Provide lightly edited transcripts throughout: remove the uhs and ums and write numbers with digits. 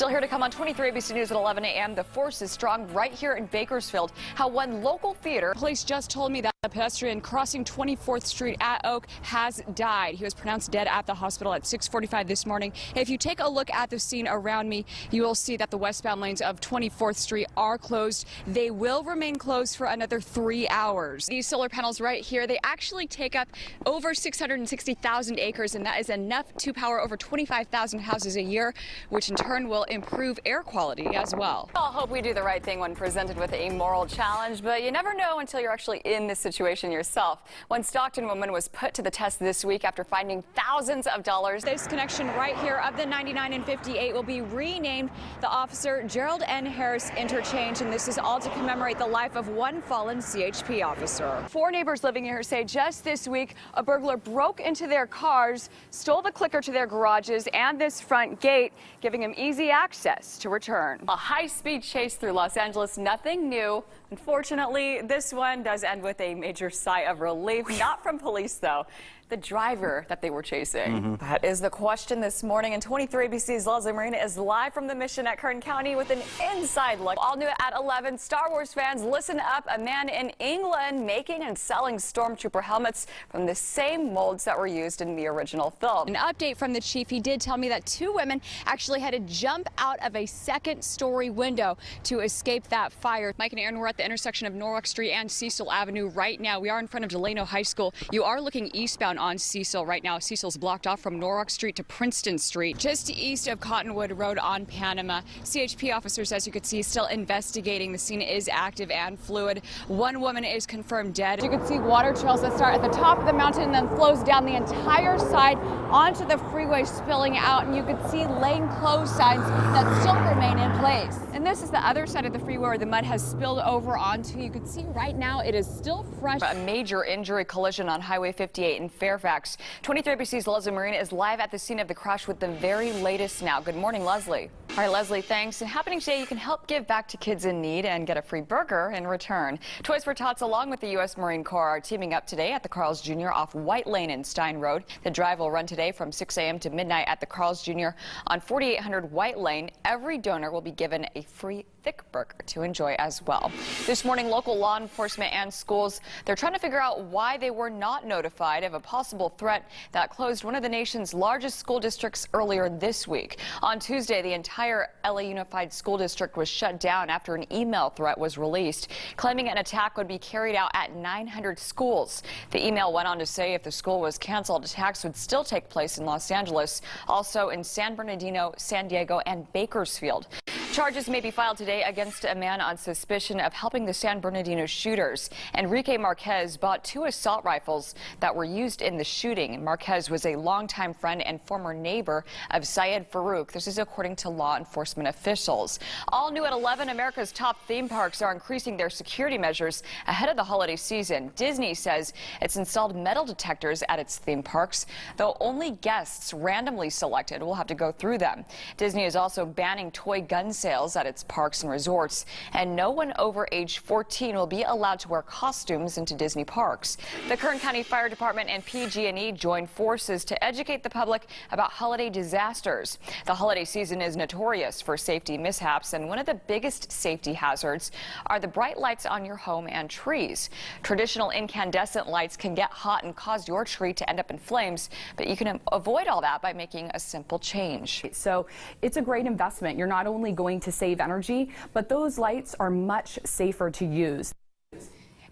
Still here to come on 23 ABC News at 11 a.m. The force is strong right here in Bakersfield. How one local theater. Police just told me that a pedestrian crossing 24th Street at Oak has died. He was pronounced dead at the hospital at 6:45 this morning. If you take a look at the scene around me, you will see that the westbound lanes of 24th Street are closed. They will remain closed for another 3 hours. These solar panels right here, they actually take up over 660,000 acres, and that is enough to power over 25,000 houses a year, which in turn will improve air quality as well. We all hope we do the right thing when presented with a moral challenge, but you never know until you're actually in this situation yourself. One Stockton woman was put to the test this week after finding thousands of dollars. This connection right here of the 99 and 58 will be renamed the Officer Gerald N. Harris Interchange, and this is all to commemorate the life of one fallen CHP officer. 4 neighbors living here say just this week a burglar broke into their cars, stole the clicker to their garages and this front gate, giving him easy access to return. A high-speed chase through Los Angeles, nothing new. Unfortunately, this one does end with a major sigh of relief. Not from police, though. The driver that they were chasing. That is the question this morning. And 23 ABC's Leslie Marina is live from the mission at Kern County with an inside look. All new at 11. Star Wars fans, listen up. A man in England making and selling stormtrooper helmets from the same molds that were used in the original film. An update from the chief. He did tell me that 2 women actually had to jump out of a second-story window to escape that fire. Mike and Aaron, we're at the intersection of Norwalk Street and Cecil Avenue right now. We are in front of Delano High School. You are looking eastbound on Cecil right now. Cecil's blocked off from Norwalk Street to Princeton Street, just east of Cottonwood Road on Panama. CHP officers, as you can see, still investigating. The scene is active and fluid. 1 woman is confirmed dead. You can see water trails that start at the top of the mountain and then flows down the entire side onto the freeway, spilling out, and you can see lane closed signs that still remain in place. And this is the other side of the freeway where the mud has spilled over onto. You can see right now it is still fresh. A major injury collision on Highway 58 in Fairfax. 23 ABC's Leslie Marina is live at the scene of the crash with the very latest now. Good morning, Leslie. All right, Leslie, thanks. And happening today, you can help give back to kids in need and get a free burger in return. Toys for Tots, along with the U.S. Marine Corps, are teaming up today at the Carl's Jr. off White Lane in Stein Road. The drive will run today from 6 a.m. to midnight at the Carl's Jr. on 4800 White Lane. Every donor will be given a free thick burger to enjoy as well. This morning, local law enforcement and schools, they're trying to figure out why they were not notified of a possible threat that closed one of the nation's largest school districts earlier this week. On Tuesday, the entire LA Unified School District was shut down after an email threat was released, claiming an attack would be carried out at 900 schools. The email went on to say if the school was canceled, attacks would still take place in Los Angeles, also in San Bernardino, San Diego, and Bakersfield. Charges may be filed today against a man on suspicion of helping the San Bernardino shooters. Enrique Marquez bought 2 assault rifles that were used in the shooting. Marquez was a longtime friend and former neighbor of Syed Farouk. This is according to law enforcement officials. All new at 11, America's top theme parks are increasing their security measures ahead of the holiday season. Disney says it's installed metal detectors at its theme parks, though only guests randomly selected will have to go through them. Disney is also banning toy gun sales at its parks and resorts, and no one over age 14 will be allowed to wear costumes into Disney parks. The Kern County Fire Department and PG&E joined forces to educate the public about holiday disasters. The holiday season is notorious for safety mishaps, and one of the biggest safety hazards are the bright lights on your home and trees. Traditional incandescent lights can get hot and cause your tree to end up in flames, but you can avoid all that by making a simple change. So it's a great investment. You're not only going to save energy, but those lights are much safer to use.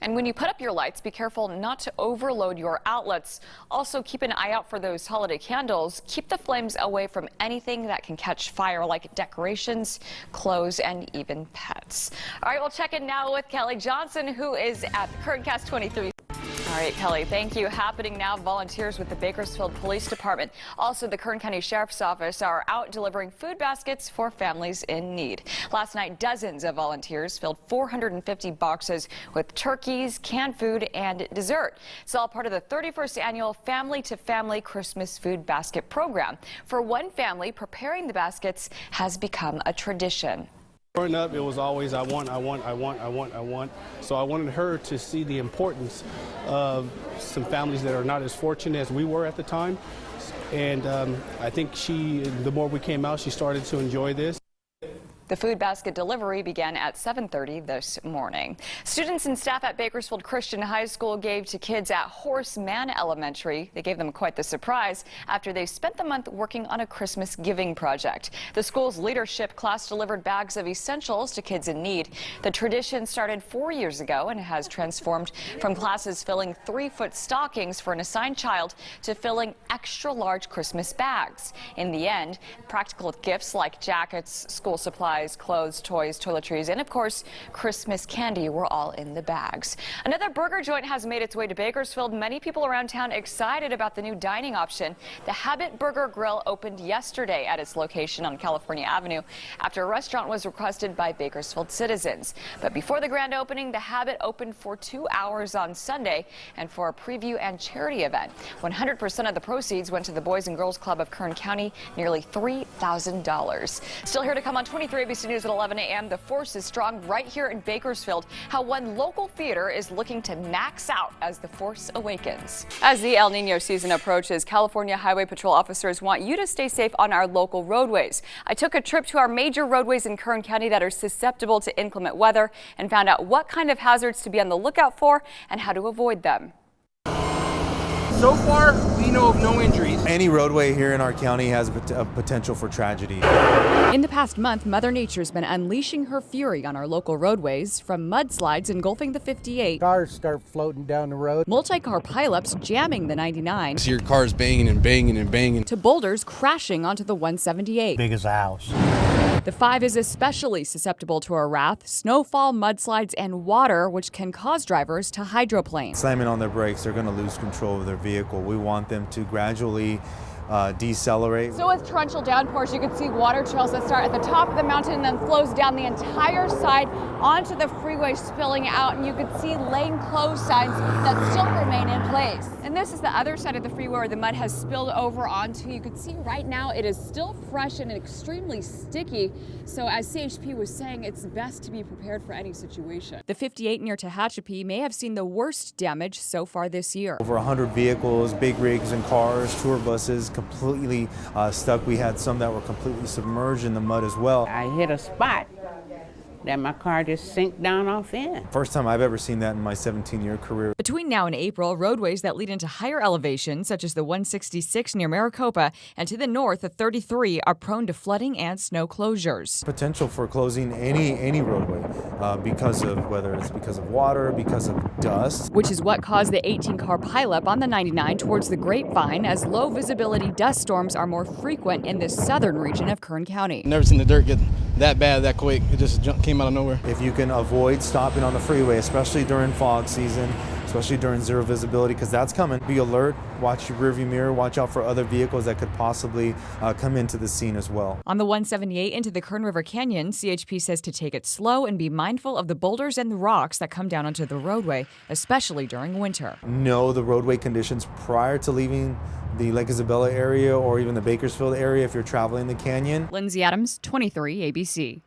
And when you put up your lights, be careful not to overload your outlets. Also, keep an eye out for those holiday candles. Keep the flames away from anything that can catch fire, like decorations, clothes, and even pets. All right, we'll check in now with Kelly Johnson, who is at the KernCast 23. All right, Kelly, thank you. Happening now, volunteers with the Bakersfield Police Department, also the Kern County Sheriff's Office, are out delivering food baskets for families in need. Last night, dozens of volunteers filled 450 boxes with turkeys, canned food, and dessert. It's all part of the 31st annual Family to Family Christmas Food Basket Program. For one family, preparing the baskets has become a tradition. Growing up, it was always I want. So I wanted her to see the importance of some families that are not as fortunate as we were at the time. And I think the more we came out, she started to enjoy this. The food basket delivery began at 7:30 this morning. Students and staff at Bakersfield Christian High School gave to kids at Horace Mann Elementary. They gave them quite the surprise after they spent the month working on a Christmas giving project. The school's leadership class delivered bags of essentials to kids in need. The tradition started 4 years ago and has transformed from classes filling 3-foot stockings for an assigned child to filling extra large Christmas bags. In the end, practical gifts like jackets, school supplies, clothes, toys, toiletries, and of course, Christmas candy were all in the bags. Another burger joint has made its way to Bakersfield. Many people around town excited about the new dining option. The Habit Burger Grill opened yesterday at its location on California Avenue after a restaurant was requested by Bakersfield citizens. But before the grand opening, the Habit opened for 2 hours on Sunday and for a preview and charity event. 100% of the proceeds went to the Boys and Girls Club of Kern County, nearly $3,000. Still here to come on 23 ABC News at 11 a.m. The force is strong right here in Bakersfield. How one local theater is looking to max out as the force awakens. As the El Nino season approaches, California Highway Patrol officers want you to stay safe on our local roadways. I took a trip to our major roadways in Kern County that are susceptible to inclement weather and found out what kind of hazards to be on the lookout for and how to avoid them. So far, we know of no injuries. Any roadway here in our county has a potential for tragedy. In the past month, Mother Nature's been unleashing her fury on our local roadways, from mudslides engulfing the 58, Cars start floating down the road, multi-car pileups jamming the 99, See your cars banging and banging and banging. to boulders crashing onto the 178. big as a house. The 5 is especially susceptible to our wrath, snowfall, mudslides, and water, which can cause drivers to hydroplane. Slamming on their brakes, they're going to lose control of their vehicle. We want them to gradually decelerate. So with torrential downpours, you can see water trails that start at the top of the mountain and then flows down the entire side onto the freeway, spilling out, and you can see lane closed signs that still remain in place. And this is the other side of the freeway where the mud has spilled over onto. You can see right now it is still fresh and extremely sticky. So as CHP was saying, it's best to be prepared for any situation. The 58 near Tehachapi may have seen the worst damage so far this year. Over 100 vehicles, big rigs and cars, tour buses completely stuck. We had some that were completely submerged in the mud as well. I hit a spot that my car just sank down off in. First time I've ever seen that in my 17-year career. Between now and April, roadways that lead into higher elevations, such as the 166 near Maricopa and to the north of 33, are prone to flooding and snow closures. Potential for closing any roadway because of whether it's because of water, because of dust. Which is what caused the 18-car pileup on the 99 towards the Grapevine, as low visibility dust storms are more frequent in the southern region of Kern County. Never seen the dirt get that bad that quick. It just came out of nowhere. If you can avoid stopping on the freeway, especially during fog season, especially during zero visibility, because that's coming, be alert, watch your rearview mirror, watch out for other vehicles that could possibly come into the scene as well. On the 178 into the Kern River Canyon, CHP says to take it slow and be mindful of the boulders and the rocks that come down onto the roadway, especially during winter. Know the roadway conditions prior to leaving the Lake Isabella area or even the Bakersfield area if you're traveling the canyon. Lindsey Adams, 23 ABC.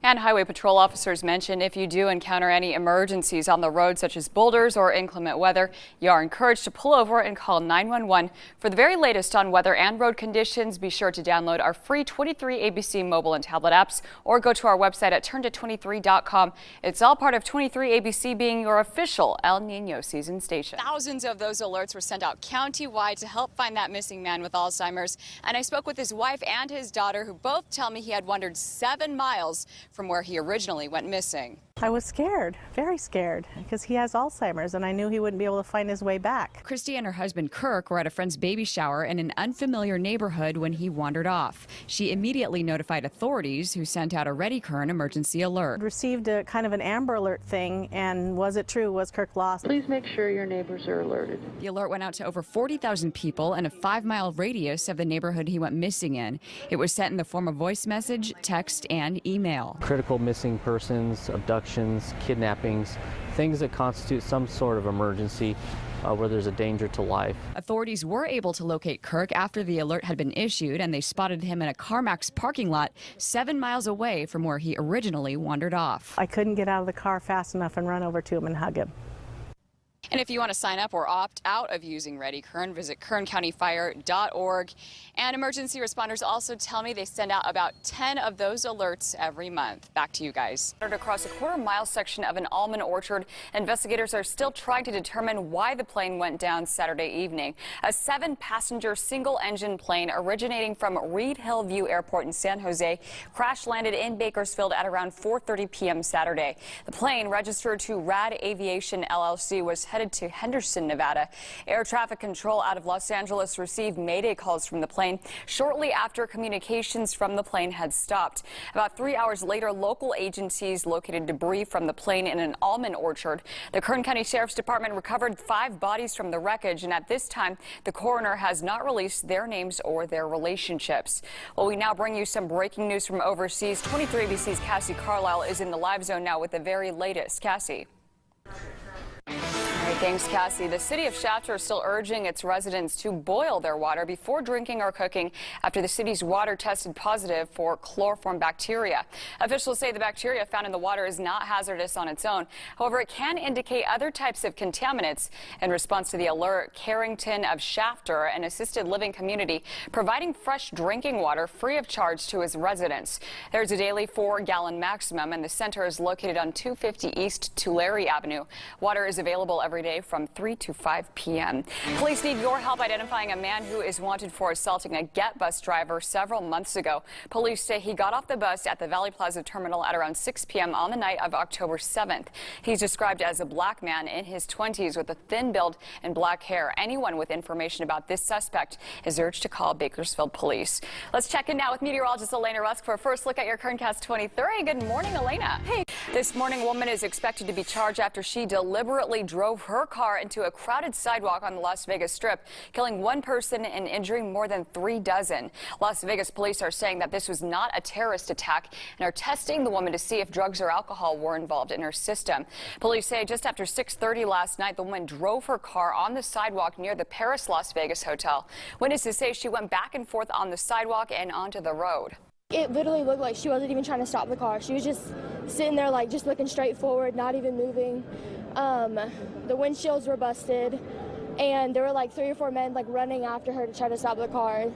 And Highway Patrol officers mention if you do encounter any emergencies on the road, such as boulders or inclement weather, you are encouraged to pull over and call 911. For the very latest on weather and road conditions, be sure to download our free 23 ABC mobile and tablet apps or go to our website at turnto23.com. It's all part of 23 ABC being your official El Nino season station. Thousands of those alerts were sent out countywide to help find that missing man with Alzheimer's. And I spoke with his wife and his daughter, who both tell me he had wandered 7 miles from where he originally went missing. I was scared, very scared, because he has Alzheimer's and I knew he wouldn't be able to find his way back. Christy and her husband Kirk were at a friend's baby shower in an unfamiliar neighborhood when he wandered off. She immediately notified authorities, who sent out a Ready Kern emergency alert. Received a kind of an Amber Alert thing, and was it true? Was Kirk lost? Please make sure your neighbors are alerted. The alert went out to over 40,000 people in a 5-mile radius of the neighborhood he went missing in. It was sent in the form of voice message, text, and email. Critical missing persons, abductions, kidnappings, things that constitute some sort of emergency where there's a danger to life. Authorities were able to locate Kirk after the alert had been issued, and they spotted him in a CarMax parking lot 7 miles away from where he originally wandered off. I couldn't get out of the car fast enough and run over to him and hug him. And if you want to sign up or opt out of using Ready Kern, visit kerncountyfire.org. And emergency responders also tell me they send out about 10 of those alerts every month. Back to you guys. Across a quarter-mile section of an almond orchard, investigators are still trying to determine why the plane went down Saturday evening. A 7-passenger single-engine plane originating from Reed Hillview Airport in San Jose crash-landed in Bakersfield at around 4:30 p.m. Saturday. The plane, registered to Rad Aviation LLC, was headed to Henderson, Nevada. Air traffic control out of Los Angeles received mayday calls from the plane shortly after communications from the plane had stopped. About 3 hours later, local agencies located debris from the plane in an almond orchard. The Kern County Sheriff's Department recovered 5 bodies from the wreckage, and at this time, the coroner has not released their names or their relationships. Well, we now bring you some breaking news from overseas. 23 ABC's Cassie Carlisle is in the live zone now with the very latest. Cassie. All right, thanks, Cassie. The city of Shafter is still urging its residents to boil their water before drinking or cooking after the city's water tested positive for chloroform bacteria. Officials say the bacteria found in the water is not hazardous on its own. However, it can indicate other types of contaminants. In response to the alert, Carrington of Shafter, an assisted living community, providing fresh drinking water free of charge to his residents. There's a daily 4-gallon maximum, and the center is located on 250 East Tulare Avenue. Water is available every day from 3 to 5 p.m. Police need your help identifying a man who is wanted for assaulting a Get bus driver several months ago. Police say he got off the bus at the Valley Plaza terminal at around 6 p.m. on the night of October 7th. He's described as a black man in his 20s with a thin build and black hair. Anyone with information about this suspect is urged to call Bakersfield Police. Let's check in now with meteorologist Elena Rusk for a first look at your Kerncast 23. Good morning, Elena. Hey. This morning, a woman is expected to be charged after she deliberately drove her car into a crowded sidewalk on the Las Vegas Strip, killing 1 person and injuring more than 3 dozen. Las Vegas police are saying that this was not a terrorist attack and are testing the woman to see if drugs or alcohol were involved in her system. Police say just after 6:30 last night, the woman drove her car on the sidewalk near the Paris Las Vegas Hotel. Witnesses say she went back and forth on the sidewalk and onto the road. It literally looked like she wasn't even trying to stop the car. She was just sitting there, like, just looking straight forward, not even moving. The windshields were busted, and there were like 3 or 4 men like running after her to try to stop the car.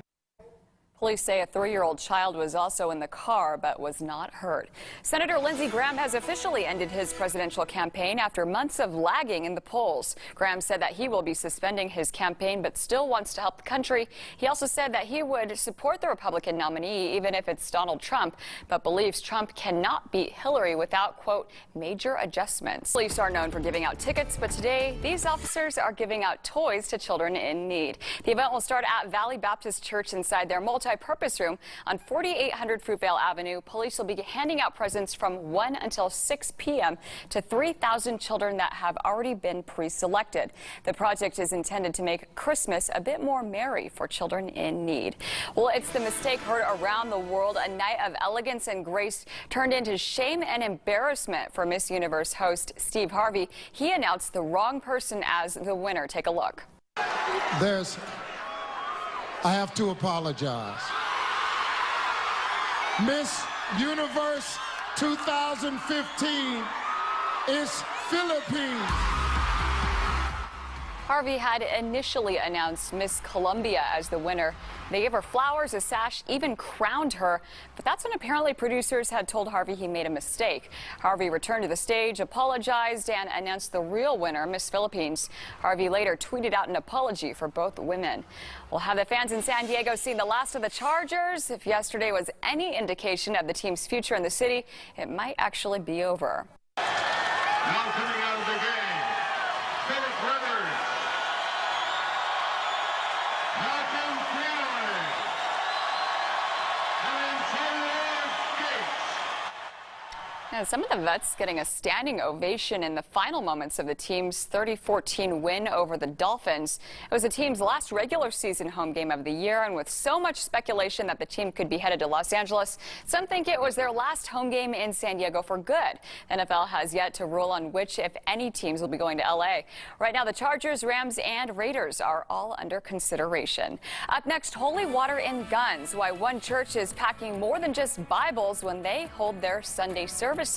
Police say a 3-year-old child was also in the car but was not hurt. Senator Lindsey Graham has officially ended his presidential campaign after months of lagging in the polls. Graham said that he will be suspending his campaign but still wants to help the country. He also said that he would support the Republican nominee even if it's Donald Trump, but believes Trump cannot beat Hillary without, quote, major adjustments. Police are known for giving out tickets, but today these officers are giving out toys to children in need. The event will start at Valley Baptist Church inside their multi-purpose room on 4800 Fruitvale Avenue. Police will be handing out presents from 1 until 6 p.m. to 3,000 children that have already been pre-selected. The project is intended to make Christmas a bit more merry for children in need. Well, it's the mistake heard around the world. A night of elegance and grace turned into shame and embarrassment for Miss Universe host Steve Harvey. He announced the wrong person as the winner. Take a look. I have to apologize. Miss Universe 2015 is Philippines. Harvey had initially announced Miss Colombia as the winner. They gave her flowers, a sash, even crowned her. But that's when apparently producers had told Harvey he made a mistake. Harvey returned to the stage, apologized, and announced the real winner, Miss Philippines. Harvey later tweeted out an apology for both women. Well, have the fans in San Diego seen the last of the Chargers? If yesterday was any indication of the team's future in the city, it might actually be over. Now coming out of the game, Philip Rivers. Now, some of the vets getting a standing ovation in the final moments of the team's 30-14 win over the Dolphins. It was the team's last regular season home game of the year, and with so much speculation that the team could be headed to Los Angeles, some think it was their last home game in San Diego for good. The NFL has yet to rule on which, if any, teams will be going to L.A. Right now, the Chargers, Rams, and Raiders are all under consideration. Up next, holy water and guns, why one church is packing more than just Bibles when they hold their Sunday services.